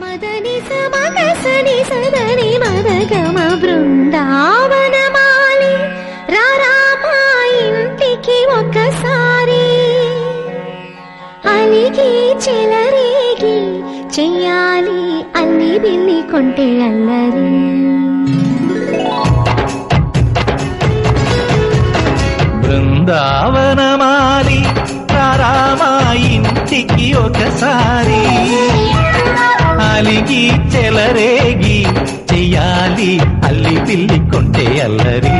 మదని సమగసని సదని మదగమ బృందావనమాలి రారామా ఇంటికి ఒకసారి అలిగి చెలరేగి చెయ్యాలి అల్లి బిల్లి కొంటే అల్లరి బృందావనమాలి రారామా ఇంటికి ఒకసారి అలిగి చెలరేగి చెయ్యాలి అల్లి పిల్లి కొంటే అల్లరి